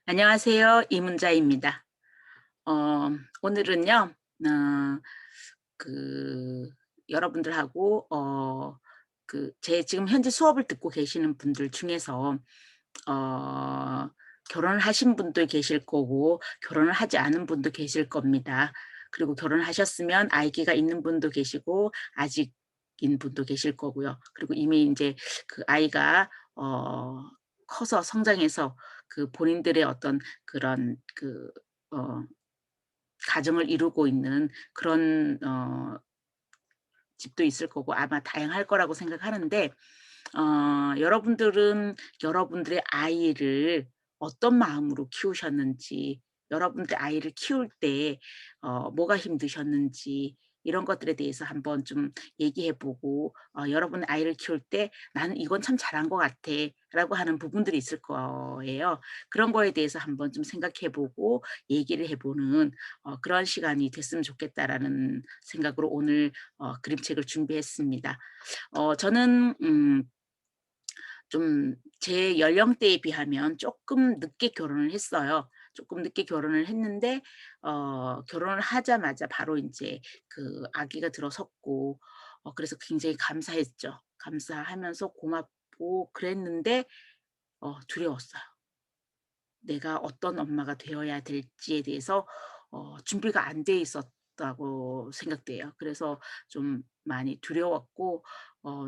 안녕하세요. 이문자입니다. 어 오늘은요. 어 그 여러분들하고 제 지금 현재 수업을 듣고 계시는 분들 중에서 어 결혼을 하신 분도 계실 거고 결혼을 하지 않은 분도 계실 겁니다. 그리고 결혼을 하셨으면 아기가 있는 분도 계시고 아직인 분도 계실 거고요. 그리고 이미 이제 그 아이가 커서 성장해서 그 본인들의 어떤 그런 어 가정을 이루고 있는 그런 집도 있을 거고 아마 다양할 거라고 생각하는데 여러분들은 여러분들의 아이를 어떤 마음으로 키우셨는지, 여러분들 아이를 키울 때 뭐가 힘드셨는지 이런 것들에 대해서 한번 좀 얘기해 보고 여러분 아이를 키울 때 '나는 이건 참 잘한 것 같아.'라고 하는 부분들이 있을 거예요. 그런 거에 대해서 한번 좀 생각해 보고 얘기를 해 보는 그런 시간이 됐으면 좋겠다라는 생각으로 오늘 그림책을 준비했습니다. 저는 좀 제 연령대에 비하면 쪼끔 늦게 결혼을 했어요. 쪼끔 늦게 결혼을 했는데 결혼을 하자마자 바로 인제 그 아기가 들어섰고 그래서 굉장히 감사했죠. 감사하면서 고맙고 그랬는데 두려웠어요. 내가 어떤 엄마가 되어야 될지에 대해서 준비가 안 돼 있었다고 생각돼요. 그래서 좀 많이 두려웠고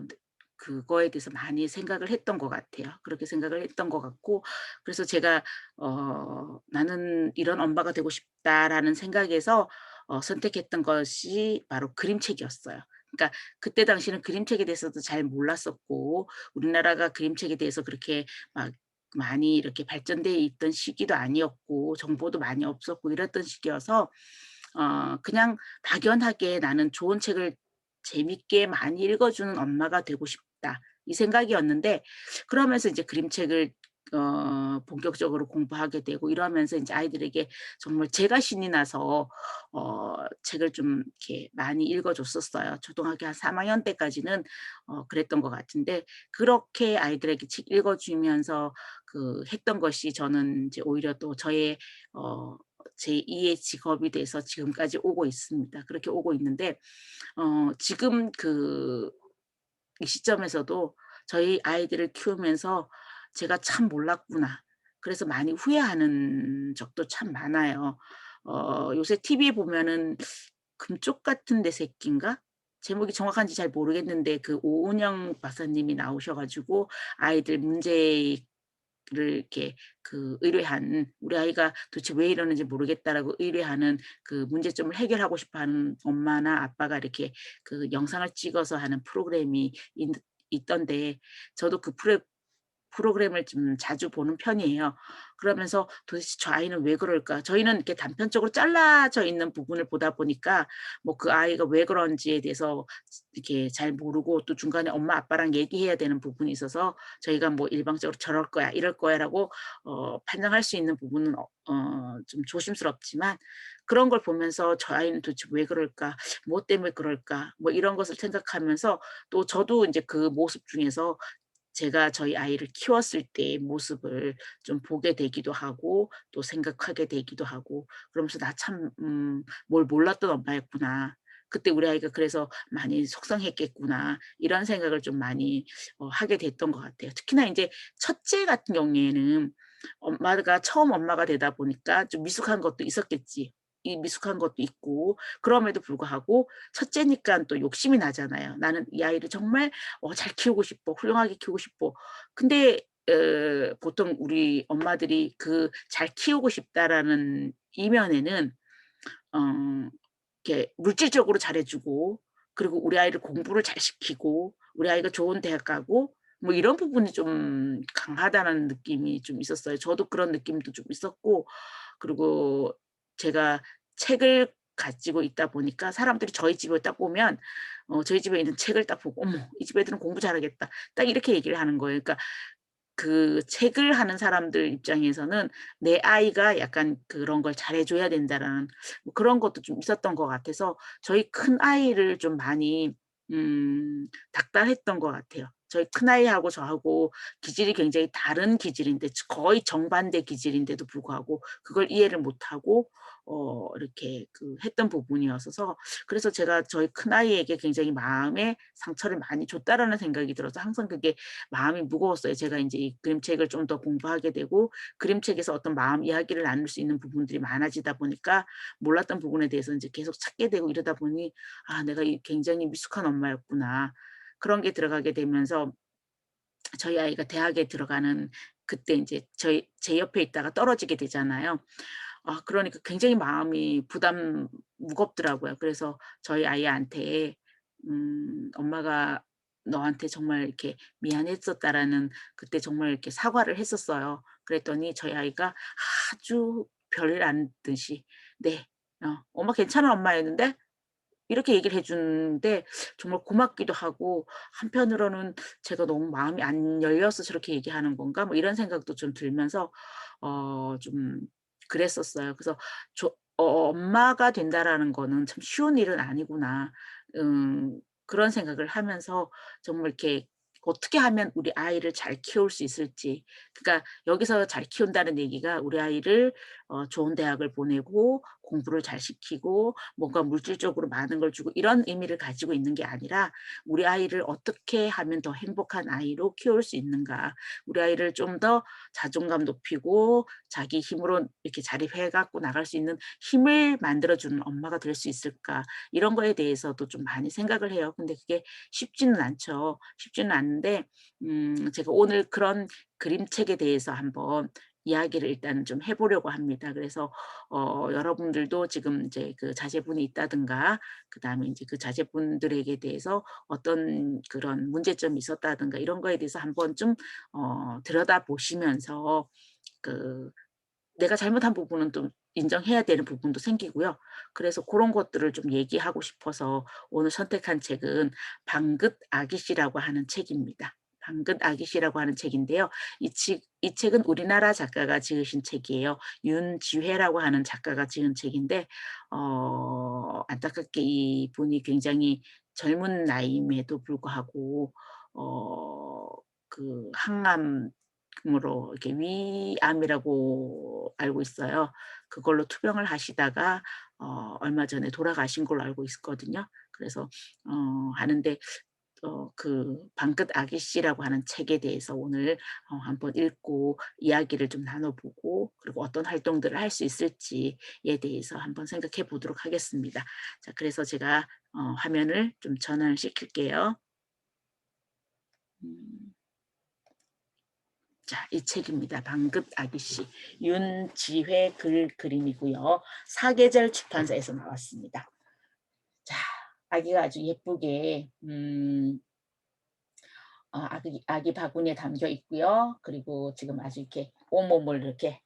네, 그거에 대해서 많이 생각을 했던 것 같아요. 그렇게 생각을 했던 것 같고 그래서 제가 '나는 이런 엄마가 되고 싶다.'라는 생각에서 선택했던 것이 바로 그림책이었어요. 그러니까 그때 당시는 그림책에 대해서도 잘 몰랐었고 우리나라가 그림책에 대해서 그렇게 막 많이 이렇게 발전돼 있던 시기도 아니었고 정보도 많이 없었고 이랬던 시기여서 그냥 막연하게 '나는 좋은 책을 재밌게 많이 읽어 주는 엄마가 되고 싶다.' 이 생각이었는데 그러면서 이제 그림책을 본격적으로 공부하게 되고 이러면서 인제 아이들에게 정말 제가 신이 나서 책을 좀 이렇게 많이 읽어 줬었어요. 초등학교 한 3 학년 때까지는 그랬던 것 같은데 그렇게 아이들에게 책 읽어 주면서 했던 것이 저는 이제 오히려 또 저의 어 제2의 직업이 돼서 지금까지 오고 있습니다. 그렇게 오고 있는데 지금 이 시점에서도 저희 아이들을 키우면서 '제가 참 몰랐구나.' 그래서 많이 후회하는 적도 참 많아요. 요새 TV에 보면은 금쪽 같은 내 새끼인가? 제목이 정확한지 잘 모르겠는데 그 오은영 박사님이 나오셔 가지고 아이들 문제를 이렇게 의뢰한 "우리 아이가 도대체 왜 이러는지 모르겠다."라고 의뢰하는 그 문제점을 해결하고 싶어 하는 엄마나 아빠가 이렇게 영상을 찍어서 하는 프로그램이 있던데 저도 프로그램을 좀 자주 보는 편이에요. 그러면서 '도대체 저 아이는 왜 그럴까?' 저희는 이렇게 단편적으로 잘라져 있는 부분을 보다 보니까 뭐 그 아이가 왜 그런지에 대해서 이렇게 잘 모르고 또 중간에 엄마 아빠랑 얘기해야 되는 부분이 있어서 저희가 뭐 일방적으로 '저럴 거야. 이럴 거야.'라고 판단할 수 있는 부분은 좀 조심스럽지만 그런 걸 보면서 '저 아이는 도대체 왜 그럴까? 뭐 때문에 그럴까?' 뭐 이런 것을 생각하면서 또 저도 인제 그 모습 중에서 제가 저희 아이를 키웠을 때의 모습을 좀 보게 되기도 하고 또 생각하게 되기도 하고 그러면서 '나 참 뭘 몰랐던 엄마였구나. 그때 우리 아이가 그래서 많이 속상했겠구나.' 이런 생각을 좀 많이 하게 됐던 것 같아요. 특히나 인제 첫째 같은 경우에는 엄마가 처음 엄마가 되다 보니까 좀 미숙한 것도 있었겠지. 이 미숙한 것도 있고 그럼에도 불구하고 첫째니깐 또 욕심이 나잖아요. '나는 이 아이를 정말 잘 키우고 싶어. 훌륭하게 키우고 싶어.' 근데 보통 우리 엄마들이 그 '잘 키우고 싶다.'라는 이면에는 어 이렇게 물질적으로 잘해 주고 그리고 우리 아이를 공부를 잘 시키고 우리 아이가 좋은 대학 가고 뭐 이런 부분이 좀 강하다는 느낌이 좀 있었어요. 저도 그런 느낌도 좀 있었고 그리고 제가 책을 가지고 있다 보니까 사람들이 저희 집을 딱 보면 저희 집에 있는 책을 딱 보고 '어머 이 집 애들은 공부 잘하겠다.' 딱 이렇게 얘기를 하는 거예요. 그러니까 그 책을 하는 사람들 입장에서는 '내 아이가 약간 그런 걸 잘해 줘야 된다.'라는 뭐 그런 것도 좀 있었던 것 같아서 저희 큰아이를 좀 많이 닥달했던 것 같아요. 저희 큰아이하고 저하고 기질이 굉장히 다른 기질인데 거의 정반대 기질인데도 불구하고 그걸 이해를 못하고 이렇게 했던 부분이었어서, 그래서 제가 저희 큰아이에게 굉장히 마음에 상처를 많이 줬다라는 생각이 들어서 항상 그게 마음이 무거웠어요. 제가 인제 이 그림책을 좀 더 공부하게 되고 그림책에서 어떤 마음 이야기를 나눌 수 있는 부분들이 많아지다 보니까 몰랐던 부분에 대해서 인제 계속 찾게 되고 이러다 보니 '아 내가 이 굉장히 미숙한 엄마였구나.' 그런 게 들어가게 되면서 저희 아이가 대학에 들어가는 그때 인제 제 옆에 있다가 떨어지게 되잖아요. 그러니까 굉장히 마음이 무겁더라고요. 그래서 저희 아이한테 "엄마가 너한테 정말 이렇게 미안했었다."라는, 그때 정말 이렇게 사과를 했었어요. 그랬더니 저희 아이가 아주 별일 아닌 듯이 "네. 엄마 괜찮은 엄마였는데?" 이렇게 얘기를 해 주는데 정말 고맙기도 하고, 한편으로는 '제가 너무 마음이 안 열려서 저렇게 얘기하는 건가?' 뭐 이런 생각도 좀 들면서 좀 그랬었어요. 그래서 '엄마가 된다.'라는 거는 참 쉬운 일은 아니구나.' 그런 생각을 하면서 정말 이렇게 어떻게 하면 우리 아이를 잘 키울 수 있을지, 그러니까 여기서 잘 키운다는 얘기가 우리 아이를 좋은 대학을 보내고 공부를 잘 시키고 뭔가 물질적으로 많은 걸 주고 이런 의미를 가지고 있는 게 아니라, 우리 아이를 어떻게 하면 더 행복한 아이로 키울 수 있는가, 우리 아이를 좀 더 자존감 높이고 자기 힘으로 이렇게 자립해 갖고 나갈 수 있는 힘을 만들어 주는 엄마가 될 수 있을까, 이런 거에 대해서도 좀 많이 생각을 해요. 근데 그게 쉽지는 않죠. 쉽지는 않은데 제가 오늘 그런 그림책에 대해서 한번 이야기를 일단 좀 해 보려고 합니다. 그래서 여러분들도 지금 이제 그 자제분이 있다든가 그다음에 인제 그 자제분들에게 대해서 어떤 그런 문제점이 있었다든가 이런 거에 대해서 한번 좀 들여다보시면서 그 내가 잘못한 부분은 또 인정해야 되는 부분도 생기고요. 그래서 고런 것들을 좀 얘기하고 싶어서 오늘 선택한 책은 방긋 아기씨라고 하는 책입니다. 방긋 아기씨라고 하는 책인데요. 이 책은 우리나라 작가가 지으신 책이에요. 윤지회라고 하는 작가가 지은 책인데 안타깝게 이분이 굉장히 젊은 나이임에도 불구하고 어 항암으로 이렇게 위암이라고 알고 있어요. 그걸로 투병을 하시다가 얼마 전에 돌아가신 걸로 알고 있거든요. 그래서 하는데 방긋 아기씨라고 하는 책에 대해서 오늘 한번 읽고 이야기를 좀 나눠 보고, 그리고 어떤 활동들을 할 수 있을지에 대해서 한번 생각해 보도록 하겠습니다. 자, 그래서 제가 화면을 좀 전환을 시킬게요. 음. 자, 이 책입니다. 방긋 아기씨. 윤지회 그림이고요. 사계절 출판사에서 나왔습니다. 자, 아기가 아주 예쁘게 아기 바구니에 담겨 있고요. 그리고 지금 아주 이렇게 온몸을 이렇게,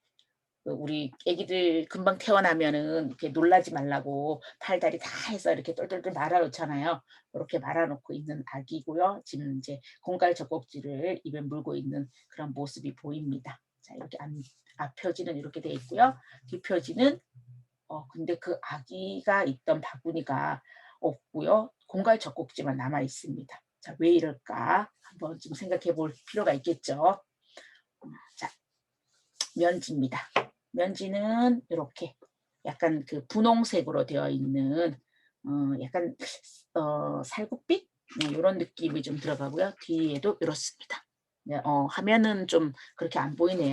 우리 애기들 금방 태어나면은 이렇게 놀라지 말라고 팔다리 다 해서 이렇게 똘똘똘 말아 놓잖아요. 요렇게 말아 놓고 있는 아기고요. 지금 인제 공갈 젖꼭지를 입에 물고 있는 그런 모습이 보입니다. 자, 이렇게 앞표지는 이렇게 돼 있고요. 뒷표지는 근데 그 아기가 있던 바구니가 없고요. 공갈 젖꼭지만 남아 있습니다. 자, 왜 이럴까? 한번 좀 생각해 볼 필요가 있겠죠. 자, 면지입니다. 면지는 요렇게 약간 분홍색으로 되어 있는 약간 살구빛? 네, 요런 느낌이 좀 들어가고요. 뒤에도 요렇습니다. 네, 화면은 좀 그렇게 안 보이네요.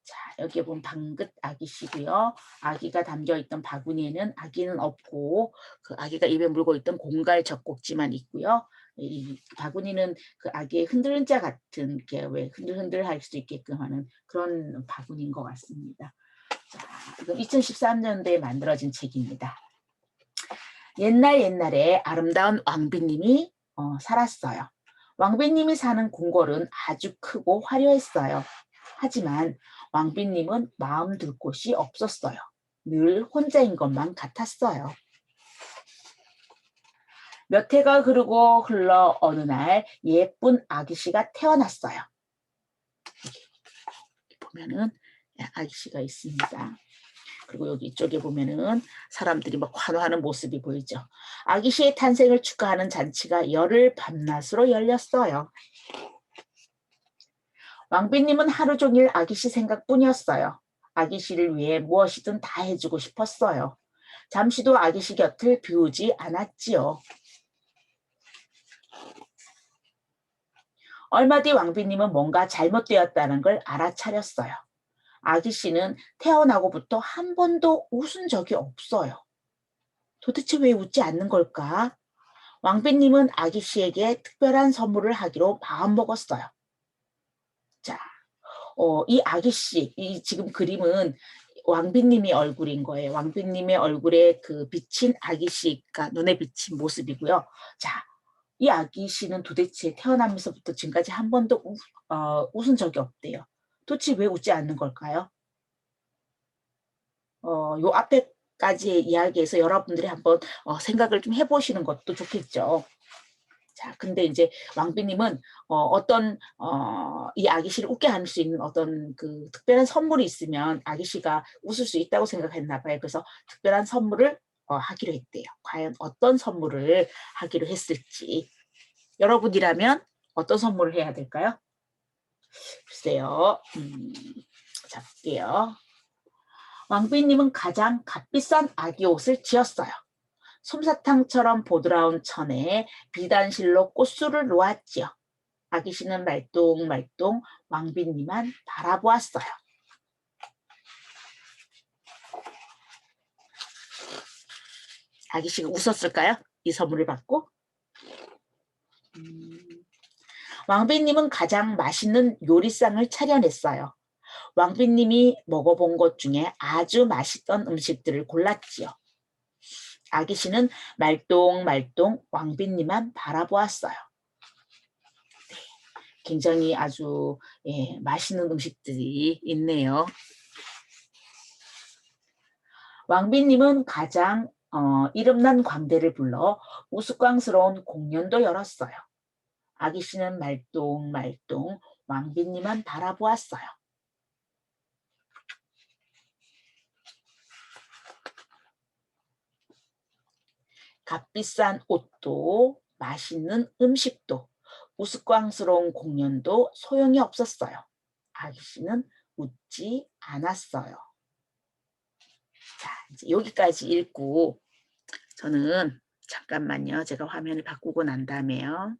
자, 여기에 보면 방긋 아기씨고요. 아기가 담겨 있던 바구니에는 아기는 없고 그 아기가 입에 물고 있던 공갈 젖꼭지만 있고요. 이 바구니는 그 아기의 흔들자 같은 게 왜 흔들흔들할 수 있게끔 하는 그런 바구니인 것 같습니다. 자, 이건 2013년도에 만들어진 책입니다. 옛날에 아름다운 왕비님이 살았어요. 왕비님이 사는 궁궐은 아주 크고 화려했어요. 하지만 왕비님은 마음 둘 곳이 없었어요. 늘 혼자인 것만 같았어요. 몇 해가 흐르고 흘러 어느 날 예쁜 아기씨가 태어났어요. 보면은 아기씨가 있습니다. 그리고 여기 이쪽에 보면은 사람들이 막 환호하는 모습이 보이죠. 아기 씨의 탄생을 축하하는 잔치가 열흘 밤낮으로 열렸어요. 왕비님은 하루 종일 아기 씨 생각뿐이었어요. 아기 씨를 위해 무엇이든 다 해주고 싶었어요. 잠시도 아기 씨 곁을 비우지 않았지요. 얼마 뒤 왕비님은 뭔가 잘못되었다는 걸 알아차렸어요. 아기 씨는 태어나고부터 한 번도 웃은 적이 없어요. 도대체 왜 웃지 않는 걸까? 왕비님은 아기 씨에게 특별한 선물을 하기로 마음먹었어요. 자, 이 아기 씨, 이 지금 그림은 왕비님의 얼굴인 거예요. 왕비님의 얼굴에 그 비친 아기 씨가 눈에 비친 모습이고요. 자, 이 아기 씨는 도대체 태어나면서부터 지금까지 한 번도 웃은 적이 없대요. 도대체 왜 웃지 않는 걸까요? 요 앞에까지의 이야기에서 여러분들이 한번 생각을 좀 해보시는 것도 좋겠죠. 자, 근데 이제 왕비님은 어떤 이 아기 씨를 웃게 할 수 있는 어떤 그 특별한 선물이 있으면 아기 씨가 웃을 수 있다고 생각했나 봐요. 그래서 특별한 선물을 하기로 했대요. 과연 어떤 선물을 하기로 했을지. 여러분이라면 어떤 선물을 해야 될까요? 글쎄요. 자, 볼게요. 왕비님은 가장 값비싼 아기 옷을 지었어요. 솜사탕처럼 보드라운 천에 비단실로 꽃술을 놓았지요. 아기 씨는 말똥말똥 왕비님만 바라보았어요. 아기 씨가 웃었을까요? 이 선물을 받고? 왕비님은 가장 맛있는 요리상을 차려냈어요. 왕비님이 먹어본 것 중에 아주 맛있던 음식들을 골랐지요. 아기 씨는 말똥말똥 왕비님만 바라보았어요. 굉장히 아주 맛있는 음식들이 있네요. 왕비님은 가장 이름난 광대를 불러 우스꽝스러운 공연도 열었어요. 아기 씨는 말똥말똥 왕비님만 바라보았어요. 값비싼 옷도 맛있는 음식도 우스꽝스러운 공연도 소용이 없었어요. 아기 씨는 웃지 않았어요. 자, 이제 여기까지 읽고 저는 잠깐만요. 제가 화면을 바꾸고 난 다음에요.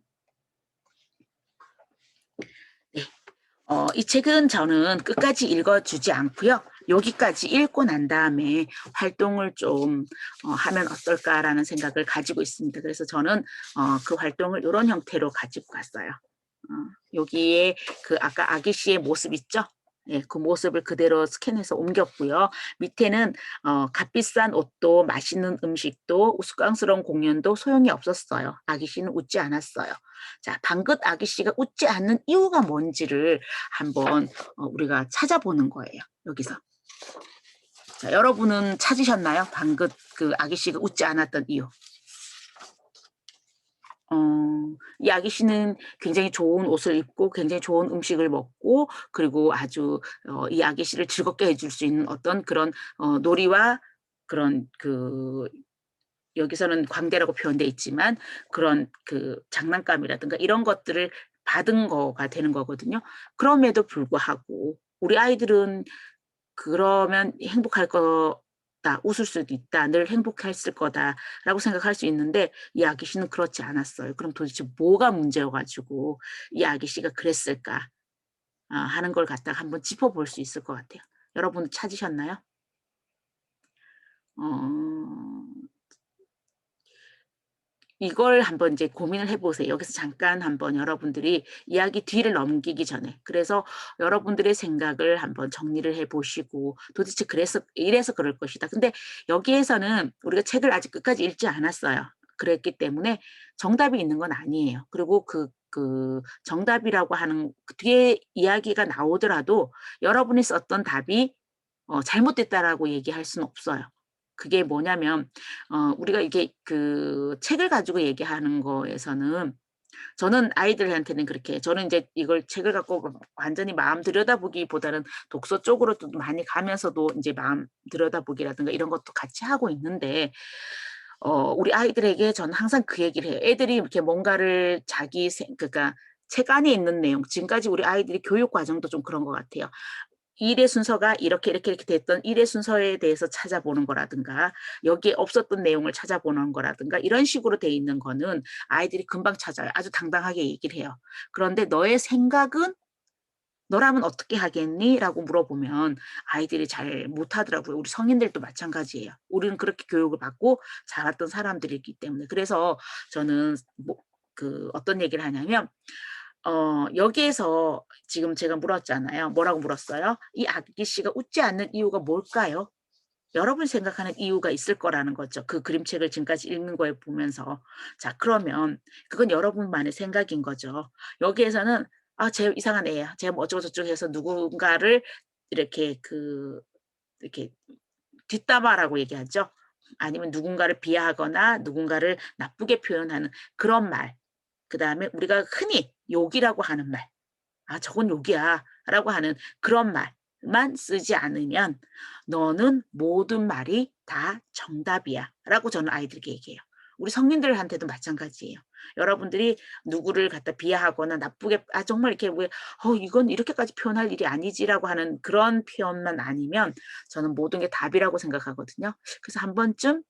네. 이 책은 저는 끝까지 읽어주지 않고요. 여기까지 읽고 난 다음에 활동을 좀 하면 어떨까라는 생각을 가지고 있습니다. 그래서 저는 그 활동을 이런 형태로 가지고 갔어요. 여기에 그 아까 아기 씨의 모습 있죠? 네, 그 모습을 그대로 스캔해서 옮겼고요. 밑에는 값비싼 옷도 맛있는 음식도 우스꽝스러운 공연도 소용이 없었어요. 아기 씨는 웃지 않았어요. 자, 방긋 아기 씨가 웃지 않는 이유가 뭔지를 한번 우리가 찾아보는 거예요. 여기서. 자, 여러분은 찾으셨나요? 방긋 그 아기 씨가 웃지 않았던 이유. 이 아기 씨는 굉장히 좋은 옷을 입고 굉장히 좋은 음식을 먹고 그리고 아주 이 아기 씨를 즐겁게 해줄 수 있는 어떤 그런 놀이와 그런 그 여기서는 광대라고 표현돼 있지만 그런 그 장난감이라든가 이런 것들을 받은 거가 되는 거거든요. 그럼에도 불구하고 우리 아이들은 그러면 행복할 거다. 웃을 수도 있다. 늘 행복했을 거다라고 생각할 수 있는데 이 아기 씨는 그렇지 않았어요. 그럼 도대체 뭐가 문제여 가지고 이 아기 씨가 그랬을까 하는 걸 갖다가 한번 짚어볼 수 있을 것 같아요. 여러분 찾으셨나요? 어 이걸 한번 이제 고민을 해 보세요. 여기서 잠깐 한번 여러분들이 이야기 뒤를 넘기기 전에. 그래서 여러분들의 생각을 한번 정리를 해 보시고 도대체 그래서 이래서 그럴 것이다. 근데 여기에서는 우리가 책을 아직 끝까지 읽지 않았어요. 그랬기 때문에 정답이 있는 건 아니에요. 그리고 그 정답이라고 하는 그 뒤에 이야기가 나오더라도 여러분이 썼던 답이 잘못됐다라고 얘기할 수는 없어요. 그게 뭐냐면 우리가 이게 그 책을 가지고 얘기하는 거에서는 저는 아이들한테는 그렇게 저는 인제 이걸 책을 갖고 완전히 마음 들여다보기보다는 독서 쪽으로 또 많이 가면서도 인제 마음 들여다보기라든가 이런 것도 같이 하고 있는데 우리 아이들에게 저는 항상 그 얘기를 해요. 애들이 이렇게 뭔가를 자기 그러니까 책 안에 있는 내용, 지금까지 우리 아이들이 교육 과정도 좀 그런 것 같아요. 일의 순서가 이렇게, 이렇게, 이렇게 됐던 일의 순서에 대해서 찾아보는 거라든가 여기에 없었던 내용을 찾아보는 거라든가 이런 식으로 돼 있는 거는 아이들이 금방 찾아요. 아주 당당하게 얘기를 해요. 그런데 "너의 생각은 너라면 어떻게 하겠니?" 라고 물어보면 아이들이 잘 못하더라고요. 우리 성인들도 마찬가지예요. 우리는 그렇게 교육을 받고 자랐던 사람들이기 때문에. 그래서 저는 뭐 어떤 얘기를 하냐면 여기에서 지금 제가 물었잖아요. 뭐라고 물었어요? "이 아기 씨가 웃지 않는 이유가 뭘까요?" 여러분이 생각하는 이유가 있을 거라는 거죠. 그 그림책을 지금까지 읽는 거에 보면서. 자, 그러면 그건 여러분만의 생각인 거죠. 여기에서는 '아 쟤 이상한 애야. 쟤 뭐 어쩌고저쩌고 해서 누군가를 이렇게 이렇게 뒷담화라고 얘기하죠. 아니면 누군가를 비하하거나 누군가를 나쁘게 표현하는 그런 말. 그다음에 우리가 흔히 욕이라고 하는 말. '아 저건 욕이야.'라고 하는 그런 말만 쓰지 않으면 "너는 모든 말이 다 정답이야."라고 저는 아이들에게 얘기해요. 우리 성인들한테도 마찬가지예요. 여러분들이 누구를 갖다 비하하거나 나쁘게 정말 이렇게 왜 이건 이렇게까지 표현할 일이 아니지."라고 하는 그런 표현만 아니면 저는 모든 게 답이라고 생각하거든요. 그래서 한 번쯤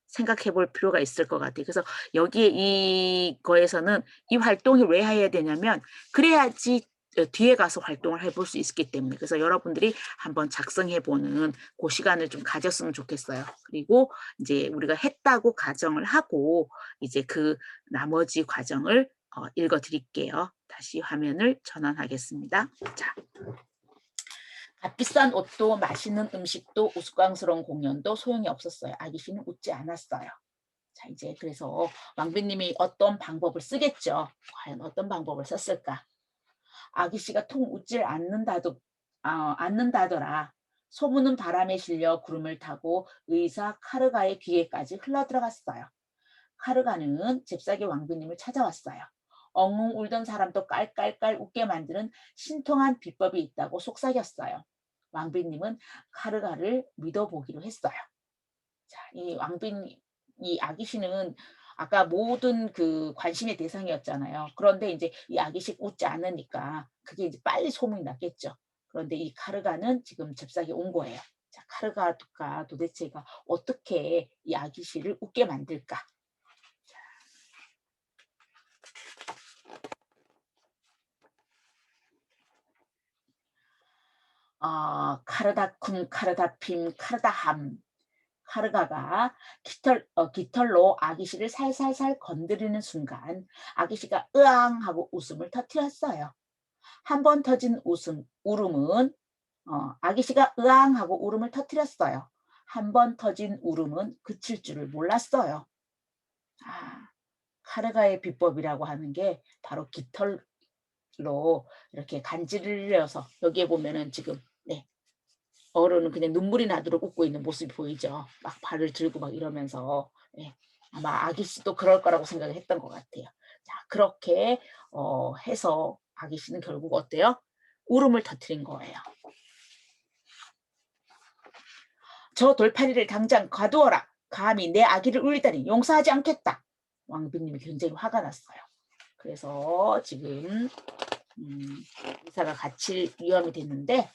생각해 볼 필요가 있을 것 같아요. 그래서 여기에 이거에서는 이 활동을 왜 해야 되냐면 그래야지 뒤에 가서 활동을 해볼 수 있기 때문에. 그래서 여러분들이 한번 작성해 보는 그 시간을 좀 가졌으면 좋겠어요. 그리고 이제 우리가 했다고 가정을 하고 이제 그 나머지 과정을 읽어 드릴게요. 다시 화면을 전환하겠습니다. 자. 값비싼 옷도 맛있는 음식도 우스꽝스러운 공연도 소용이 없었어요. 아기 씨는 웃지 않았어요. 자, 이제 그래서 왕비 님이 어떤 방법을 쓰겠죠. 과연 어떤 방법을 썼을까? 아기 씨가 통 웃질 않는다더라. 소문은 바람에 실려 구름을 타고 의사 카르가의 귀에까지 흘러들어갔어요. 카르가는 잽싸게 왕비님을 찾아왔어요. 엉엉 울던 사람도 깔깔깔 웃게 만드는 신통한 비법이 있다고 속삭였어요. 왕비님은 카르가를 믿어보기로 했어요. 자, 이 아기씨는 아까 모든 그 관심의 대상이었잖아요. 그런데 이제 이 아기씨 웃지 않으니까 그게 이제 빨리 소문이 났겠죠. 그런데 이 카르가는 지금 잽싸게 온 거예요. 자, 카르가가 도대체가 어떻게 이 아기씨를 웃게 만들까? 카르다쿰 카르다핌 카르다함. 카르가가 깃털로 아기씨를 살살살 건드리는 순간 아기씨가 으앙 하고 웃음을 터뜨렸어요. 한 번 터진 울음은 아기씨가 으앙 하고 울음을 터뜨렸어요. 한 번 터진 울음은 그칠 줄을 몰랐어요. 아, 카르가의 비법이라고 하는 게 바로 깃털로 이렇게 간지러서 여기에 보면은 지금 네, 어른은 그냥 눈물이 나도록 웃고 있는 모습이 보이죠. 막 발을 들고 막 이러면서. 예. 아마 아기 씨도 그럴 거라고 생각을 했던 것 같아요. 자, 그렇게 해서 아기 씨는 결국 어때요? 울음을 터뜨린 거예요. "저 돌팔이를 당장 가두어라. 감히 내 아기를 울리다니 용서하지 않겠다." 왕비님이 굉장히 화가 났어요. 그래서 지금 의사가 갇힐 위험이 됐는데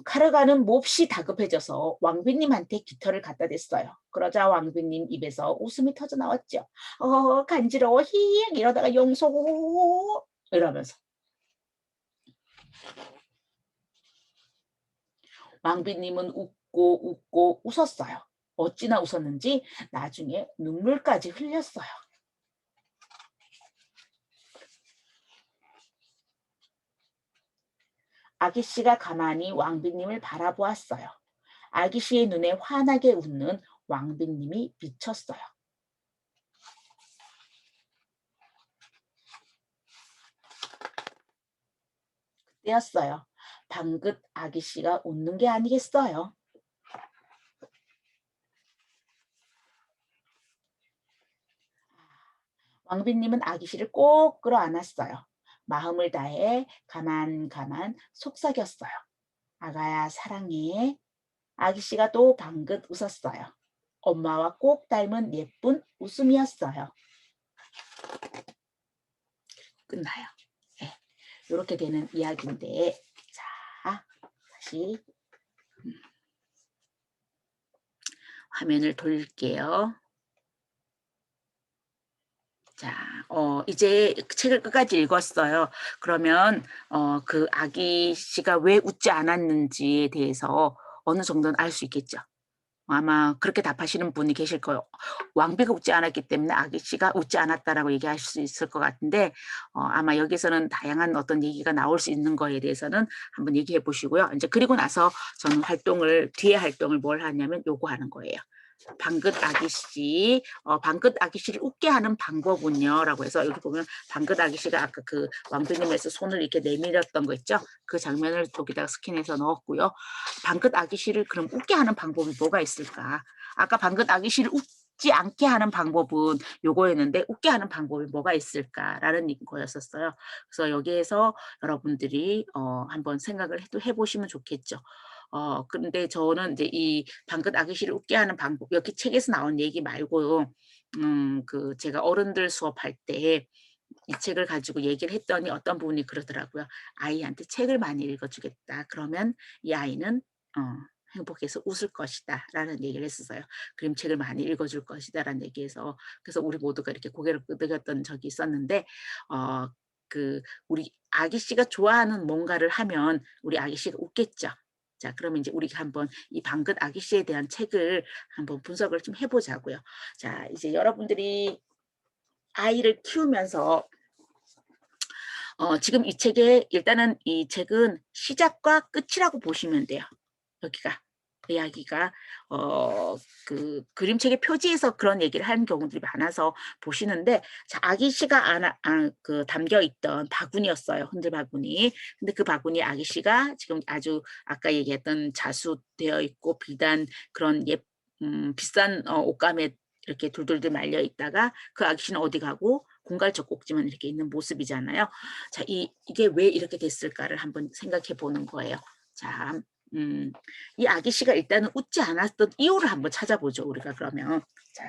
카르가는 몹시 다급해져서 왕비님한테 깃털을 갖다 댔어요. 그러자 왕비님 입에서 웃음이 터져 나왔죠. 간지러워 힝 이러다가 용서 이러면서 왕비님은 웃고 웃고 웃었어요. 어찌나 웃었는지 나중에 눈물까지 흘렸어요. 아기씨가 가만히 왕비님을 바라보았어요. 아기씨의 눈에 환하게 웃는 왕비님이 비쳤어요. 때였어요. 방긋 아기씨가 웃는 게 아니겠어요. 왕비님은 아기씨를 꼭 끌어안았어요. 마음을 다해 가만 속삭였어요. 아가야 사랑해. 아기씨가 또 방긋 웃었어요. 엄마와 꼭 닮은 예쁜 웃음이었어요. 끝나요. 예. 요렇게 되는 이야기인데 자 다시 화면을 돌릴게요. 자 이제 책을 끝까지 읽었어요. 그러면 그 아기 씨가 왜 웃지 않았는지에 대해서 어느 정도는 알 수 있겠죠. 아마 그렇게 답하시는 분이 계실 거예요. "왕비가 웃지 않았기 때문에 아기 씨가 웃지 않았다."라고 얘기하실 수 있을 것 같은데 아마 여기서는 다양한 어떤 얘기가 나올 수 있는 거에 대해서는 한번 얘기해 보시고요. 인제 그리고 나서 저는 활동을 뒤에 활동을 뭘 하냐면 요거 하는 거예요. "방긋 아기 씨 방긋 아기 씨를 웃게 하는 방법은요?"라고 해서 여기 보면 방긋 아기 씨가 아까 그 왕비님에서 손을 이렇게 내밀었던 거 있죠? 그 장면을 여기다가 스캔해서 넣었고요. 방긋 아기 씨를 그럼 웃게 하는 방법이 뭐가 있을까? 아까 방긋 아기 씨를 웃지 않게 하는 방법은 요거였는데 '웃게 하는 방법이 뭐가 있을까?'라는 거였었어요. 그래서 여기에서 여러분들이 한번 생각을 또 해 보시면 좋겠죠. 근데 저는 이제 이 방긋 아기 씨를 웃게 하는 방법 여기 책에서 나온 얘기 말고요. 그 제가 어른들 수업할 때 이 책을 가지고 얘기를 했더니 어떤 분이 그러더라고요. "아이한테 책을 많이 읽어 주겠다. 그러면 이 아이는 어 행복해서 웃을 것이다."라는 얘기를 했었어요. "그림책을 많이 읽어 줄 것이다."라는 얘기해서 그래서 우리 모두가 이렇게 고개를 끄덕였던 적이 있었는데 어 그 우리 아기 씨가 좋아하는 뭔가를 하면 우리 아기 씨가 웃겠죠. 자 그러면 인제 우리가 한번 이 방긋 아기 씨에 대한 책을 한번 분석을 좀 해 보자고요. 자 이제 여러분들이 아이를 키우면서 지금 이 책의 일단은 이 책은 시작과 끝이라고 보시면 돼요. 여기가 이야기가 그 그림책의 표지에서 그런 얘기를 하는 경우들이 많아서 보시는데 자 아기 씨가 그 담겨 있던 바구니였어요, 흔들 바구니. 근데 그 바구니에 아기 씨가 지금 아주 아까 얘기했던 자수되어 있고 비단 그런 비싼 옷감에 이렇게 둘둘둘 말려 있다가 그 아기 씨는 어디 가고 공갈 젖꼭지만 이렇게 있는 모습이잖아요. 자 이게 왜 이렇게 됐을까를 한번 생각해 보는 거예요. 자 음 이 아기 씨가 일단은 웃지 않았던 이유를 한번 찾아보죠, 우리가 그러면. 자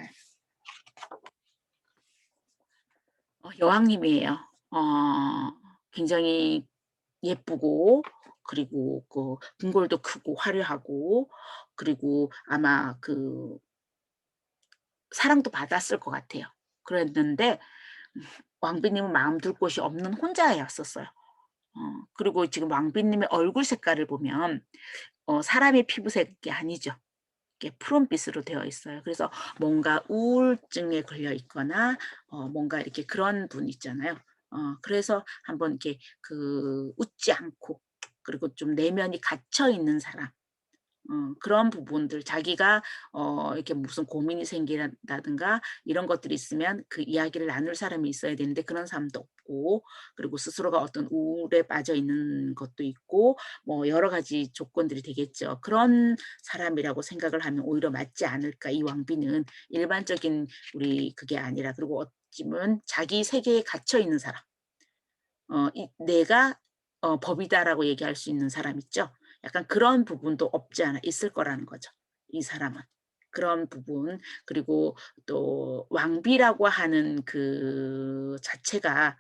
여왕님이에요. 어 굉장히 예쁘고 그리고 그 궁궐도 크고 화려하고 그리고 아마 그 사랑도 받았을 것 같아요. 그랬는데 왕비님은 마음 둘 곳이 없는 혼자였었어요. 그리고 지금 왕비님의 얼굴 색깔을 보면 사람의 피부색이 아니죠. 이렇게 푸른빛으로 되어 있어요. 그래서 뭔가 우울증에 걸려 있거나 뭔가 이렇게 그런 분 있잖아요. 그래서 한번 이렇게 그 웃지 않고 그리고 좀 내면이 갇혀 있는 사람 그런 부분들 자기가 이렇게 무슨 고민이 생긴다든가 이런 것들이 있으면 그 이야기를 나눌 사람이 있어야 되는데 그런 사람도 없고 그리고 스스로가 어떤 우울에 빠져 있는 것도 있고 뭐 여러 가지 조건들이 되겠죠. 그런 사람이라고 생각을 하면 오히려 맞지 않을까 이 왕비는 일반적인 우리 그게 아니라 그리고 어찌 보면 자기 세계에 갇혀 있는 사람. 이 내가 법이다라고 얘기할 수 있는 사람 있죠. 약간 그런 부분도 없지 않아 있을 거라는 거죠, 이 사람은. 그런 부분 그리고 또 왕비라고 하는 그 자체가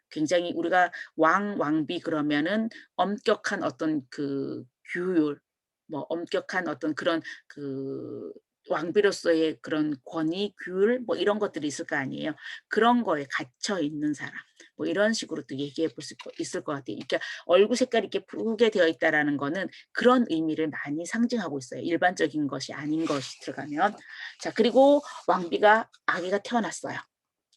굉장히 우리가 왕비 그러면은 엄격한 어떤 그 규율 뭐 엄격한 어떤 그런 그 왕비로서의 그런 권위, 규율 뭐 이런 것들이 있을 거 아니에요. 그런 거에 갇혀 있는 사람. 뭐 이런 식으로 또 얘기해 볼 수 있을 것 같아요. 그러니까 얼굴 색깔이 이렇게 붉게 되어 있다라는 거는 그런 의미를 많이 상징하고 있어요. 일반적인 것이 아닌 것이 들어가면. 자 그리고 왕비가 아기가 태어났어요.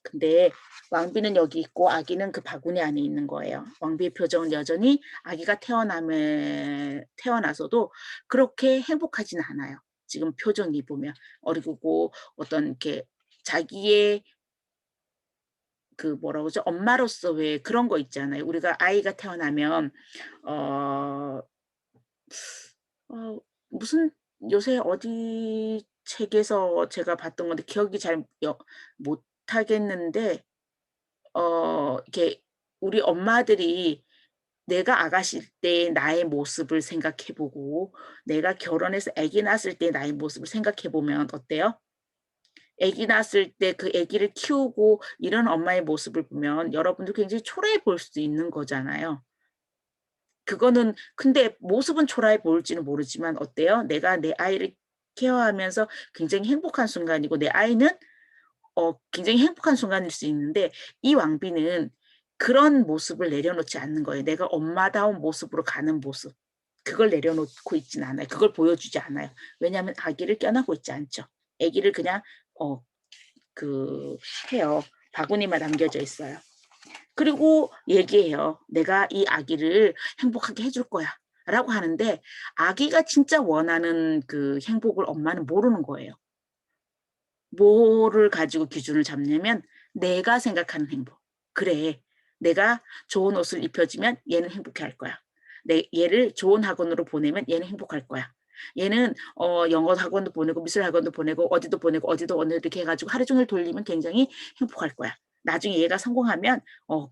근데 왕비는 여기 있고 아기는 그 바구니 안에 있는 거예요. 왕비의 표정은 여전히 아기가 태어나서도 그렇게 행복하진 않아요. 지금 표정이 보면 어리고 어떤 이렇게 자기의 그 뭐라 그러죠? 엄마로서 왜 그런 거 있잖아요. 우리가 아이가 태어나면 어 무슨 요새 어디 책에서 제가 봤던 건데 기억이 잘 못 하겠는데 이렇게 우리 엄마들이 내가 아가씨일 때 나의 모습을 생각해 보고 내가 결혼해서 아기 낳았을 때 나의 모습을 생각해 보면 어때요? 아기 낳았을 때 그 아기를 키우고 이런 엄마의 모습을 보면 여러분도 굉장히 초라해 보일 수도 있는 거잖아요. 그거는 근데 모습은 초라해 보일지는 모르지만 어때요? 내가 내 아이를 케어하면서 굉장히 행복한 순간이고 내 아이는 굉장히 행복한 순간일 수 있는데 이 왕비는 그런 모습을 내려놓지 않는 거예요. 내가 엄마다운 모습으로 가는 모습. 그걸 내려놓고 있진 않아요. 그걸 보여주지 않아요. 왜냐하면 아기를 껴안고 있지 않죠. 아기를 그냥 어 그 해요. 바구니만 남겨져 있어요. 그리고 얘기해요. "내가 이 아기를 행복하게 해줄 거야."라고 하는데 아기가 진짜 원하는 그 행복을 엄마는 모르는 거예요. 뭐를 가지고 기준을 잡냐면 내가 생각하는 행복. '그래. 내가 좋은 옷을 입혀주면 얘는 행복해할 거야. 내 얘를 좋은 학원으로 보내면 얘는 행복할 거야. 얘는 영어 학원도 보내고 미술 학원도 보내고 어디도 보내고 어디도 어느 이렇게 해 가지고 하루 종일 돌리면 굉장히 행복할 거야. 나중에 얘가 성공하면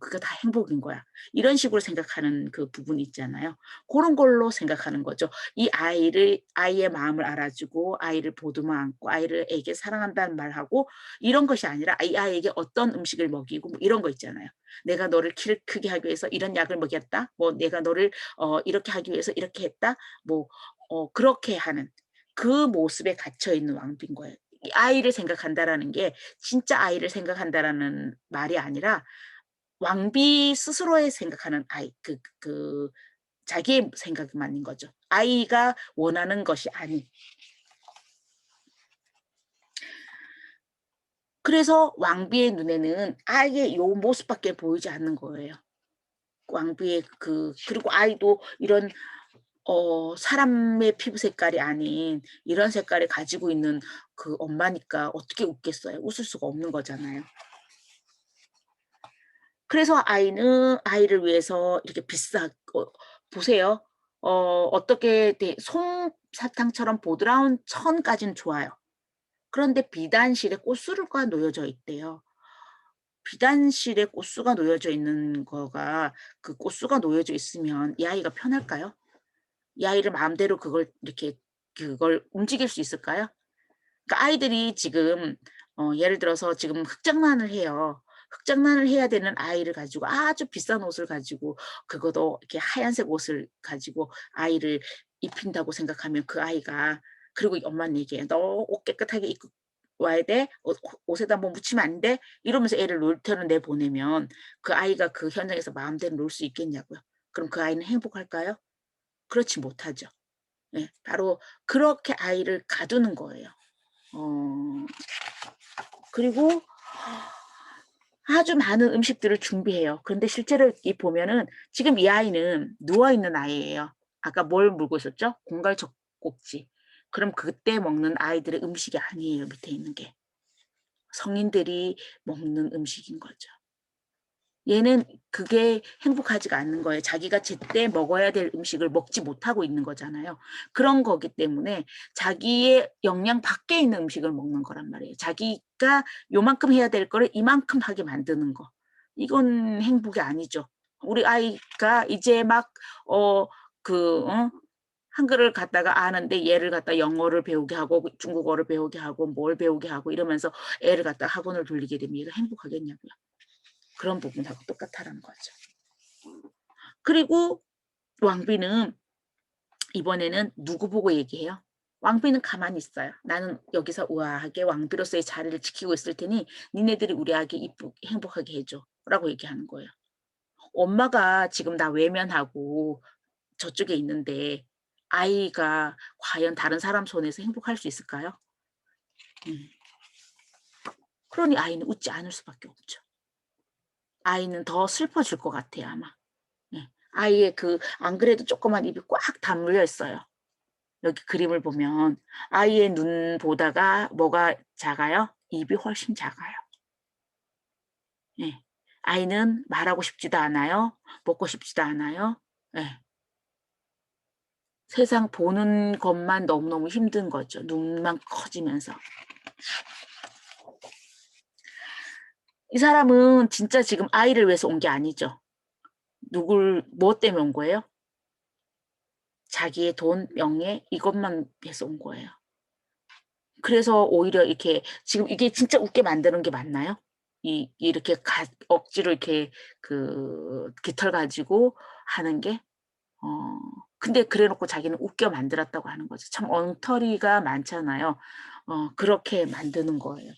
그거 다 행복인 거야.' 이런 식으로 생각하는 그 부분이 있잖아요. 고런 걸로 생각하는 거죠. 이 아이의 마음을 알아주고 아이를 보듬어 안고 아이를 에게 사랑한다는 말하고 이런 것이 아니라 이 아이에게 어떤 음식을 먹이고 뭐 이런 거 있잖아요. "내가 너를 키를 크게 하기 위해서 이런 약을 먹였다." 뭐 "내가 너를 이렇게 하기 위해서 이렇게 했다." 뭐 그렇게 하는 그 모습에 갇혀 있는 왕비인 거예요. 이 아이를 생각한다라는 게 진짜 아이를 생각한다라는 말이 아니라 왕비 스스로의 생각하는 아이 자기의 생각만인 거죠. 아이가 원하는 것이 아닌. 그래서 왕비의 눈에는 아이의 요 모습밖에 보이지 않는 거예요. 왕비의 그리고 아이도 이런 사람의 피부 색깔이 아닌 이런 색깔을 가지고 있는 그 엄마니까 어떻게 웃겠어요. 웃을 수가 없는 거잖아요. 그래서 아이는 아이를 위해서 이렇게 보세요. 어떻게 솜사탕처럼 보드라운 천까지는 좋아요. 그런데 비단실에 꽃수가 놓여져 있대요. 비단실에 꽃수가 놓여져 있는 거가 그 꽃수가 놓여져 있으면 이 아이가 편할까요? 이 아이를 마음대로 그걸 움직일 수 있을까요? 그러니까 아이들이 지금 예를 들어서 지금 흙장난을 해요. 흙장난을 해야 되는 아이를 가지고 아주 비싼 옷을 가지고 그것도 이렇게 하얀색 옷을 가지고 아이를 입힌다고 생각하면 그 아이가 그리고 엄마는 얘기해요. "너 옷 깨끗하게 입고 와야 돼. 옷에다 뭐 묻히면 안 돼." 이러면서 애를 놀터는 내보내면 그 아이가 그 현장에서 마음대로 놀 수 있겠냐고요. 그럼 그 아이는 행복할까요? 그렇지 못하죠. 예. 바로 그렇게 아이를 가두는 거예요. 어 그리고 아주 많은 음식들을 준비해요. 그런데 실제로 보면은 지금 이 아이는 누워 있는 아이예요. 아까 뭘 물고 있었죠? 공갈 젖꼭지. 그럼 그때 먹는 아이들의 음식이 아니에요, 밑에 있는 게. 성인들이 먹는 음식인 거죠. 얘는 그게 행복하지가 않는 거예요. 자기가 제때 먹어야 될 음식을 먹지 못하고 있는 거잖아요. 그런 거기 때문에 자기의 역량 밖에 있는 음식을 먹는 거란 말이에요. 자기가 요만큼 해야 될 거를 이만큼 하게 만드는 거. 이건 행복이 아니죠. 우리 아이가 이제 막 어 한글을 갖다가 아는데 얘를 갖다 영어를 배우게 하고 중국어를 배우게 하고 뭘 배우게 하고 이러면서 애를 갖다 학원을 돌리게 되면 얘가 행복하겠냐고요. 그런 부분하고 똑같다라는 거죠. 그리고 왕비는 이번에는 누구 보고 얘기해요? 왕비는 가만히 있어요. "나는 여기서 우아하게 왕비로서의 자리를 지키고 있을 테니 니네들이 우리 아기 행복하게 해 줘."라고 얘기하는 거예요. 엄마가 지금 나 외면하고 저쪽에 있는데 아이가 과연 다른 사람 손에서 행복할 수 있을까요? 음. 그러니 아이는 웃지 않을 수밖에 없죠. 아이는 더 슬퍼질 것 같아요 아마. 네. 아이의 안 그래도 조그만 입이 꽉 다물려 있어요. 여기 그림을 보면 아이의 눈보다가 뭐가 작아요? 입이 훨씬 작아요. 예. 아이는 말하고 싶지도 않아요. 먹고 싶지도 않아요. 예. 세상 보는 것만 너무너무 힘든 거죠, 눈만 커지면서. 이 사람은 진짜 지금 아이를 위해서 온 게 아니죠. 누굴 뭐 때문에 온 거예요? 자기의 돈, 명예 이것만 위해서 온 거예요. 그래서 오히려 이렇게 지금 이게 진짜 웃게 만드는 게 맞나요? 이렇게 억지로 이렇게 깃털 가지고 하는 게? 어 근데 그래 놓고 자기는 웃겨 만들었다고 하는 거죠. 참 엉터리가 많잖아요. 그렇게 만드는 거예요.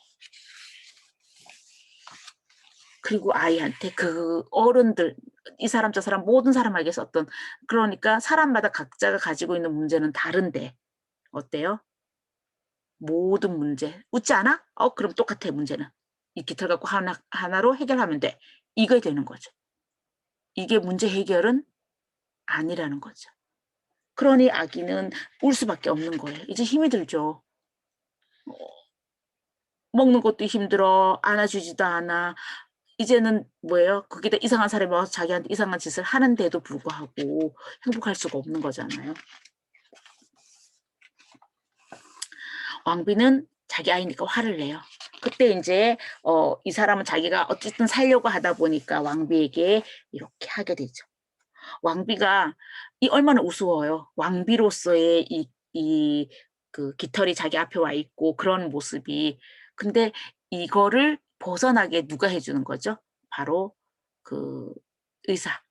그리고 아이한테 어른들 이 사람 저 사람 모든 사람에게서 어떤 그러니까 사람마다 각자가 가지고 있는 문제는 다른데 어때요? 모든 문제 "웃지 않아? 그럼 똑같아 문제는. 이 깃털 갖고 하나로 해결하면 돼." 이게 되는 거죠. 이게 문제 해결은 아니라는 거죠. 그러니 아기는 울 수밖에 없는 거예요. 이제 힘이 들죠. 먹는 것도 힘들어. 안아주지도 않아. 이제는 뭐예요? 거기다 이상한 사람이 와서 자기한테 이상한 짓을 하는데도 불구하고 행복할 수가 없는 거잖아요. 왕비는 자기 아이니까 화를 내요. 그때 인제 이 사람은 자기가 어쨌든 살려고 하다 보니까 왕비에게 이렇게 하게 되죠. 왕비가 얼마나 우스워요. 왕비로서의 깃털이 자기 앞에 와 있고 그런 모습이. 근데 이거를 벗어나게 누가 해 주는 거죠? 바로 그 의사.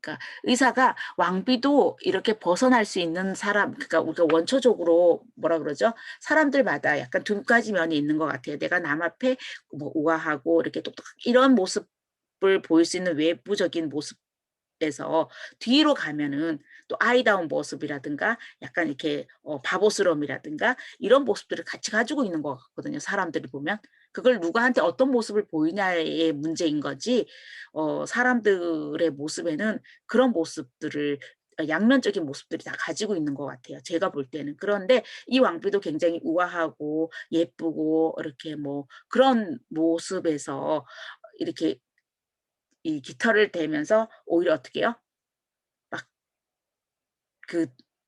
그러니까 의사가 왕비도 이렇게 벗어날 수 있는 사람 그러니까 우리가 원초적으로 뭐라 그러죠? 사람들마다 약간 두 가지 면이 있는 것 같아요. 내가 남 앞에 뭐 우아하고 이렇게 똑똑 이런 모습을 보일 수 있는 외부적인 모습에서 뒤로 가면은 또 아이다운 모습이라든가 약간 이렇게 바보스러움이라든가 이런 모습들을 같이 가지고 있는 것 같거든요, 사람들이 보면. 그걸 누구한테 어떤 모습을 보이냐의 문제인 거지 사람들의 모습에는 그런 모습들을 양면적인 모습들이 다 가지고 있는 것 같아요, 제가 볼 때는. 그런데 이 왕비도 굉장히 우아하고 예쁘고 이렇게 뭐 그런 모습에서 이렇게 이 깃털을 대면서 오히려 어떻게 해요? 막 그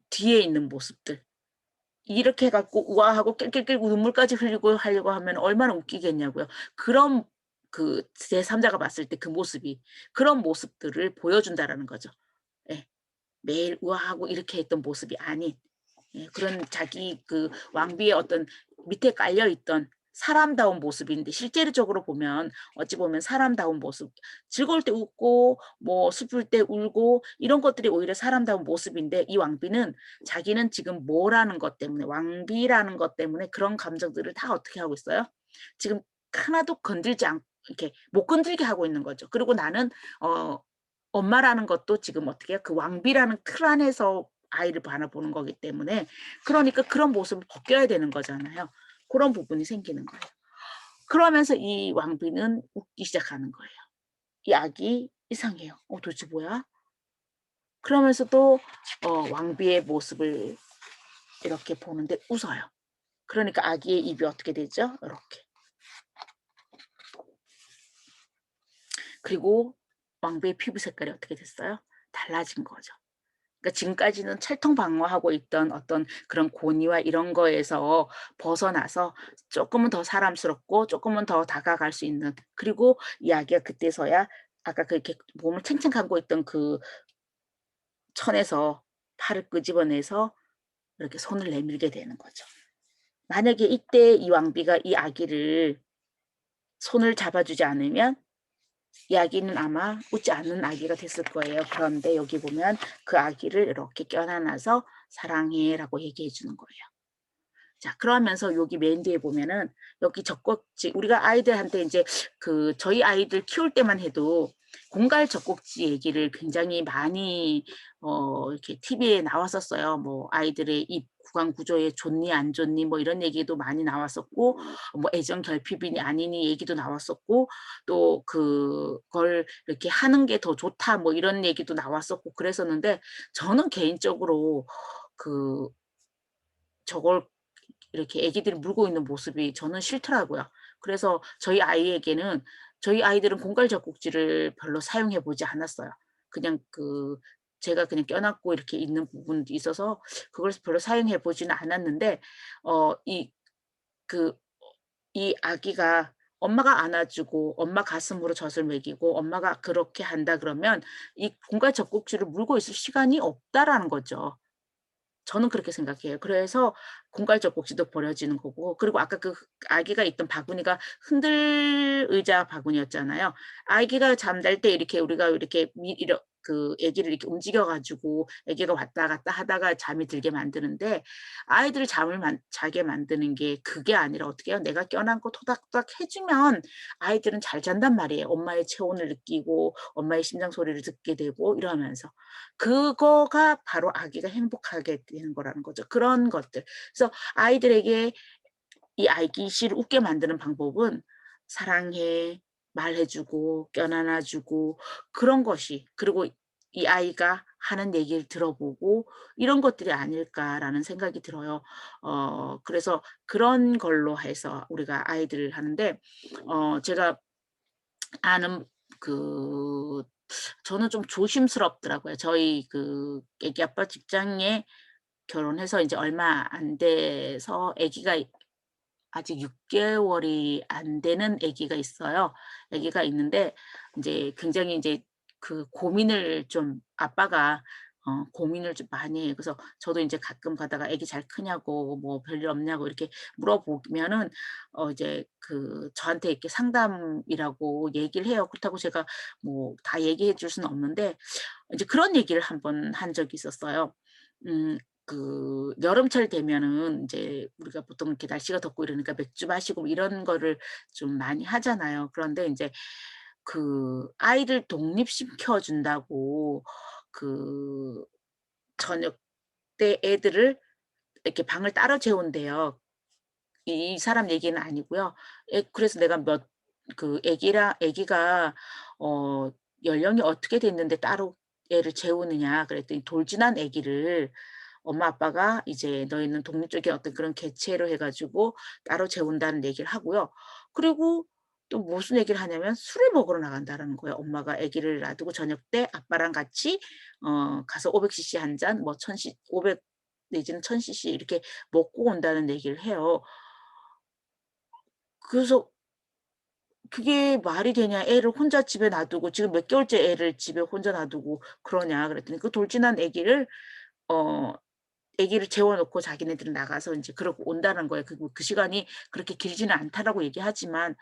뒤에 있는 모습들 이렇게 해 갖고 우아하고 낄낄낄 눈물까지 흘리고 하려고 하면 얼마나 웃기겠냐고요. 그런 제3 자가 봤을 때 그 모습이 그런 모습들을 보여준다라는 거죠. 예. 매일 우아하고 이렇게 했던 모습이 아닌 그런 자기 왕비의 어떤 밑에 깔려 있던 사람다운 모습인데 실제적으로 보면 어찌 보면 사람다운 모습 즐거울 때 웃고 뭐 슬플 때 울고 이런 것들이 오히려 사람다운 모습인데 이 왕비는 자기는 지금 뭐라는 것 때문에 왕비라는 것 때문에 그런 감정들을 다 어떻게 하고 있어요? 지금 하나도 건들지 않고 이렇게 못 건들게 하고 있는 거죠. 그리고 나는 어 엄마라는 것도 지금 어떻게 해요? 그 왕비라는 틀 안에서 아이를 바라보는 거기 때문에 그러니까 그런 모습을 벗겨야 되는 거잖아요. 고런 부분이 생기는 거예요. 그러면서 이 왕비는 웃기 시작하는 거예요. 이 아기 이상해요. 도대체 뭐야?' 그러면서도 왕비의 모습을 이렇게 보는데 웃어요. 그러니까 아기의 입이 어떻게 되죠? 요렇게. 그리고 왕비의 피부 색깔이 어떻게 됐어요? 달라진 거죠. 그러니까 지금까지는 찰통방어하고 있던 어떤 그런 고뇌와 이런 거에서 벗어나서 쪼끔은 더 사람스럽고 쪼끔은 더 다가갈 수 있는 그리고 이 아기가 그때서야 아까 이렇게 몸을 챙챙 감고 있던 그 천에서 팔을 끄집어내서 이렇게 손을 내밀게 되는 거죠. 만약에 이때 이 왕비가 이 아기를 손을 잡아주지 않으면 이 아기는 아마 웃지 않는 아기가 됐을 거예요. 그런데 여기 보면 그 아기를 이렇게 껴안아 서 "사랑해."라고 얘기해 주는 거예요. 자 그러면서 여기 맨 뒤에 보면은 여기 젖꼭지 우리가 아이들한테 인제 저희 아이들 키울 때만 해도 공갈 젖꼭지 얘기를 굉장히 많이 이렇게 TV에 나왔었어요. 뭐 아이들의 입 구강 구조에 좋니 안 좋니 뭐 이런 얘기도 많이 나왔었고 뭐 애정 결핍이니 아니니 얘기도 나왔었고 또 그걸 이렇게 하는 게 더 좋다 뭐 이런 얘기도 나왔었고 그랬었는데 저는 개인적으로 그 저걸 이렇게 애기들이 물고 있는 모습이 저는 싫더라고요. 그래서 저희 아이들은 공갈 젖꼭지를 별로 사용해 보지 않았어요. 그냥 제가 그냥 껴 놨고 이렇게 있는 부분도 있어서 그걸 별로 사용해 보지는 않았는데 어 이 그 이 아기가 엄마가 안아주고 엄마 가슴으로 젖을 먹이고 엄마가 그렇게 한다 그러면 이 공갈 젖꼭지를 물고 있을 시간이 없다라는 거죠. 저는 그렇게 생각해요. 그래서 공갈젖꼭지도 버려지는 거고, 그리고 아까 그 아기가 있던 바구니가 흔들 의자 바구니였잖아요. 아기가 잠잘 때 이렇게 우리가 이렇게 그 아기를 이렇게 움직여 가지고 아기가 왔다 갔다 하다가 잠이 들게 만드는데, 아이들을 잠을 자게 만드는 게 그게 아니라 어떻게 해요? 내가 껴안고 토닥토닥 해 주면 아이들은 잘 잔단 말이에요. 엄마의 체온을 느끼고 엄마의 심장 소리를 듣게 되고 이러면서. 그거가 바로 아기가 행복하게 되는 거라는 거죠. 그런 것들. 그래서 아이들에게 이 아기씨를 웃게 만드는 방법은 "사랑해." 말해 주고 껴안아 주고 그런 것이, 그리고 이 아이가 하는 얘기를 들어보고 이런 것들이 아닐까라는 생각이 들어요. 그래서 그런 걸로 해서 우리가 아이들을 하는데, 제가 아는 그 저는 좀 조심스럽더라고요. 저희 그 애기 아빠 직장에 결혼해서 인제 얼마 안 돼서 아기가 아직 6 개월이 안 되는 아기가 있어요. 아기가 있는데 인제 굉장히 인제 그 고민을 좀 아빠가 고민을 좀 많이 해요. 그래서 저도 인제 가끔 가다가 "아기 잘 크냐고 뭐 별일 없냐."고 이렇게 물어보면은 이제 그 저한테 이렇게 상담이라고 얘기를 해요. 그렇다고 제가 뭐 다 얘기해 줄 수는 없는데, 이제 그런 얘기를 한번 한 적이 있었어요. 음 그 여름철 되면은 인제 우리가 보통 이렇게 날씨가 덥고 이러니까 맥주 마시고 뭐 이런 거를 좀 많이 하잖아요. 그런데 인제 그 아이를 독립시켜 준다고 그 저녁 때 애들을 이렇게 방을 따로 재운대요. 이 사람 얘기는 아니고요. 그래서 내가 애기가 어 연령이 어떻게 됐는데 따로 애를 재우느냐 그랬더니 돌 지난 애기를 엄마 아빠가 이제 "너희는 독립적인 어떤 그런 개체로 해 가지고 따로 재운다."는 얘기를 하고요. 그리고 또 무슨 얘기를 하냐면 술을 먹으러 나간다라는 거예요. 엄마가 아기를 놔두고 저녁 때 아빠랑 같이 가서 500cc 한 잔 뭐 500 내지는 1000cc 이렇게 먹고 온다는 얘기를 해요. 그래서 "그게 말이 되냐. 애를 혼자 집에 놔두고 지금 몇 개월째 애를 집에 혼자 놔두고 그러냐." 그랬더니 그 돌진한 어 아기를 재워 놓고 자기네들은 나가서 인제 그러고 온다는 거예요. 그 시간이 그렇게 길지는 않다라고 얘기하지만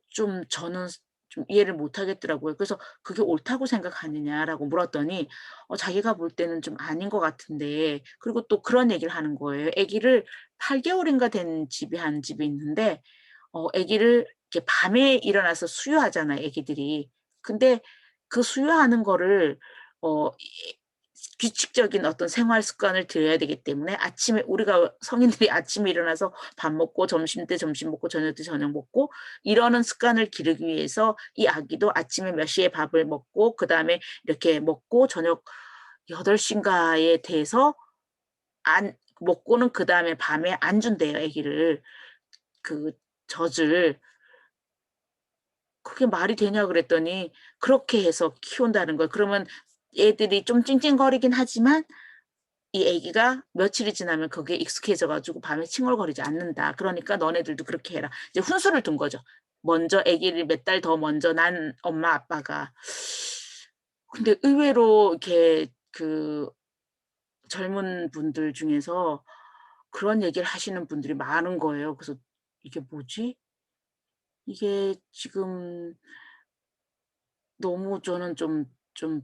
좀 저는 좀 이해를 못 하겠더라고요. 그래서 "그게 옳다고 생각하느냐?"라고 물었더니 자기가 볼 때는 좀 아닌 것 같은데, 그리고 또 그런 얘기를 하는 거예요. 아기를 8 개월인가 된 집이 한 집이 있는데 아기를 이렇게 밤에 일어나서 수유하잖아요, 아기들이. 근데 그 수유하는 거를 이 규칙적인 어떤 생활 습관을 들여야 되기 때문에 아침에 우리가 성인들이 아침에 일어나서 밥 먹고 점심때 점심 먹고 저녁 때 저녁 먹고 이러는 습관을 기르기 위해서 이 아기도 아침에 몇 시에 밥을 먹고 그다음에 이렇게 먹고 저녁 8 인가에 돼서 안 먹고는 그다음에 밤에 안 준대요, 아기를. 그 젖을. "그게 말이 되냐?" 그랬더니 그렇게 해서 키운다는 거예요. 그러면 애들이 좀 찡찡거리긴 하지만 이 아기가 며칠이 지나면 거기에 익숙해져 가지고 밤에 칭얼거리지 않는다. 그러니까 "너네들도 그렇게 해라." 이제 훈수를 둔 거죠. 먼저 아기를 몇 달 더 먼저 난 엄마 아빠가. 근데 의외로 이렇게 그 젊은 분들 중에서 그런 얘기를 하시는 분들이 많은 거예요. 그래서 '이게 뭐지?' 이게 지금 너무 저는 좀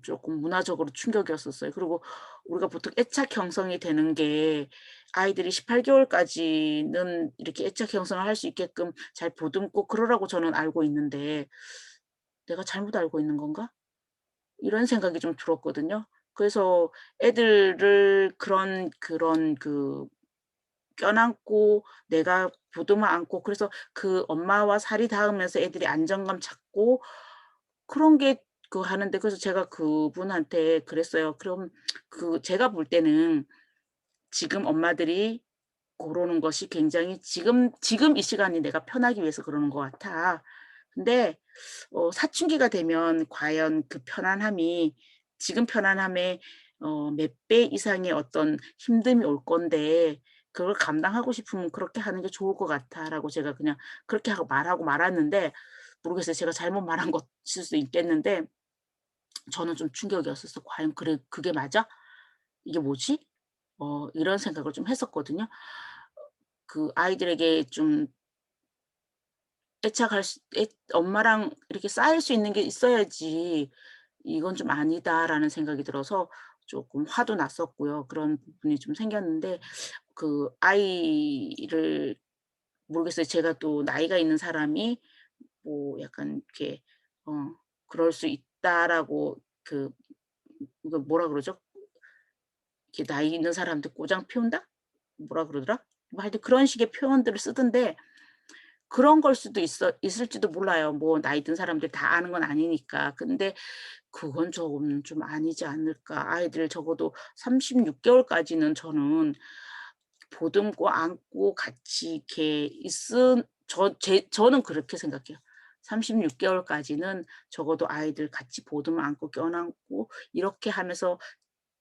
쪼끔 문화적으로 충격이었었어요. 그리고 우리가 보통 애착 형성이 되는 게 아이들이 18 개월까지는 이렇게 애착 형성을 할 수 있게끔 잘 보듬고 그러라고 저는 알고 있는데 '내가 잘못 알고 있는 건가?' 이런 생각이 좀 들었거든요. 그래서 애들을 그런 그 껴안고 내가 보듬어 안고 그래서 그 엄마와 살이 닿으면서 애들이 안정감 찾고 그런 게 하는데, 그래서 제가 그분한테 그랬어요. "그럼 제가 볼 때는 지금 엄마들이 고러는 것이 굉장히 지금 이 시간이 내가 편하기 위해서 그러는 것 같아. 근데 사춘기가 되면 과연 그 편안함이 지금 편안함의 몇 배 이상의 어떤 힘듦이 올 건데 그걸 감당하고 싶으면 그렇게 하는 게 좋을 것 같아."라고 제가 그냥 그렇게 하고 말하고 말았는데, 모르겠어요. 제가 잘못 말한 것일 수도 있겠는데 저는 좀 충격이었었어. '과연 그래 그게 맞아? 이게 뭐지?' 이런 생각을 좀 했었거든요. 그 아이들에게 좀 애착할 수 애 엄마랑 이렇게 쌓일 수 있는 게 있어야지 '이건 좀 아니다.'라는 생각이 들어서 쪼끔 화도 났었고요. 그런 부분이 좀 생겼는데, 그 아이를 모르겠어요. 제가 또 나이가 있는 사람이 뭐 약간 이렇게 어 '그럴 수 있다.'라고, 그 이거 뭐라 그러죠? 이렇게 나이 있는 사람들 꼬장 피운다? 뭐라 그러더라? 뭐 하여튼 그런 식의 표현들을 쓰던데, 그런 걸 수도 있을지도 몰라요. 뭐 나이 든 사람들 다 아는 건 아니니까. 근데 그건 조금 좀 아니지 않을까. 아이들 적어도 36 개월까지는 저는 보듬고 안고 같이 이렇게 저는 그렇게 생각해요. 36 개월까지는 적어도 아이들 같이 보듬어 안고 껴안고 이렇게 하면서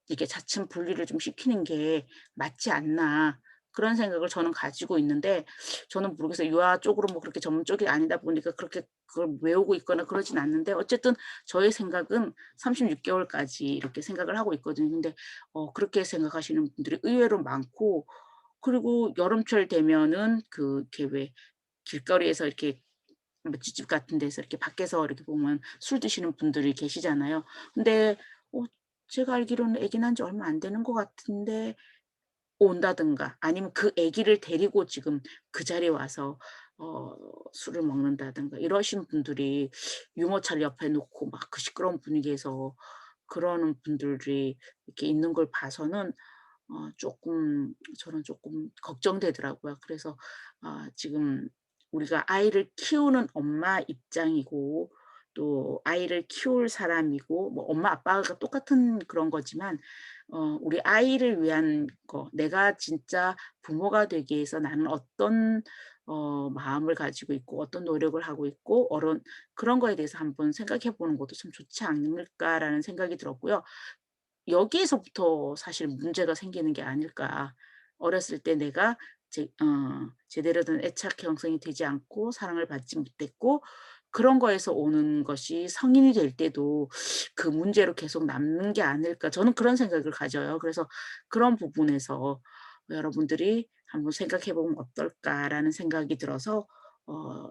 이게 차츰 분리를 좀 시키는 게 맞지 않나, 그런 생각을 저는 가지고 있는데, 저는 모르겠어요. 유아 쪽으로 뭐 그렇게 전문 쪽이 아니다 보니까 그렇게 그걸 외우고 있거나 그러진 않는데, 어쨌든 저의 생각은 36 개월까지 이렇게 생각을 하고 있거든요. 근데 그렇게 생각하시는 분들이 의외로 많고, 그리고 여름철 되면은 그 이렇게 왜 길거리에서 이렇게 맥주집 같은 데서 이렇게 밖에서 이렇게 보면 술 드시는 분들이 계시잖아요. 근데 어 제가 알기로는 아기 난 지 얼마 안 되는 것 같은데 온다든가, 아니면 그 아기를 데리고 지금 그 자리에 와서 술을 먹는다든가 이러신 분들이, 유모차를 옆에 놓고 막 그 시끄러운 분위기에서 그러는 분들이 이렇게 있는 걸 봐서는 쪼끔 저는 쪼끔 걱정되더라고요. 그래서 지금 우리가 아이를 키우는 엄마 입장이고, 또 아이를 키울 사람이고, 뭐 엄마 아빠가 똑같은 그런 거지만 우리 아이를 위한 거, 내가 진짜 부모가 되기 위해서 나는 어떤 마음을 가지고 있고 어떤 노력을 하고 있고 그런 거에 대해서 한번 생각해 보는 것도 참 좋지 않을까라는 생각이 들었고요. 여기에서부터 사실 문제가 생기는 게 아닐까. 어렸을 때 내가 제대로 된 애착 형성이 되지 않고 사랑을 받지 못했고, 그런 거에서 오는 것이 성인이 될 때도 그 문제로 계속 남는 게 아닐까, 저는 그런 생각을 가져요. 그래서 그런 부분에서 여러분들이 한번 생각해 보면 어떨까라는 생각이 들어서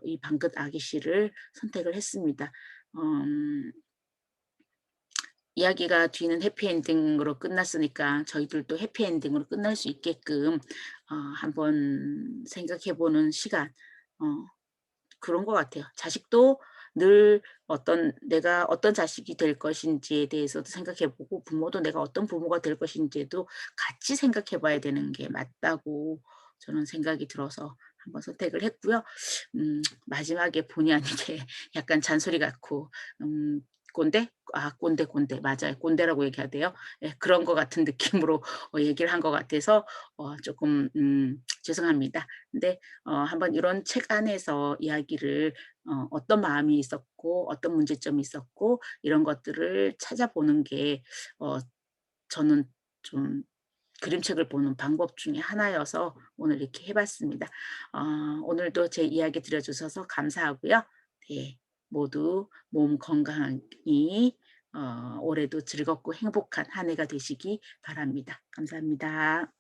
이 방긋 아기 씨를 선택을 했습니다. 음 이야기가 뒤는 해피엔딩으로 끝났으니까 저희들도 해피엔딩으로 끝날 수 있게끔 한번 생각해 보는 시간, 어 그런 것 같아요. 자식도 늘 내가 어떤 자식이 될 것인지에 대해서도 생각해 보고, 부모도 내가 어떤 부모가 될 것인지도 같이 생각해 봐야 되는 게 맞다고 저는 생각이 들어서 한번 선택을 했고요. 마지막에 본의 아니게 약간 잔소리 같고, 음 꼰대? 꼰대 맞아요. 꼰대라고 얘기해야 돼요? 예, 그런 것 같은 느낌으로 얘기를 한 것 같아서 쪼끔 죄송합니다. 근데 한번 이런 책 안에서 이야기를 어떤 마음이 있었고 어떤 문제점이 있었고 이런 것들을 찾아보는 게 어 저는 좀 그림책을 보는 방법 중에 하나여서 오늘 이렇게 해 봤습니다. 오늘도 제 이야기 들어 주셔서 감사하고요. 네. 모두 몸 건강히 올해도 즐겁고 행복한 한 해가 되시기 바랍니다. 감사합니다.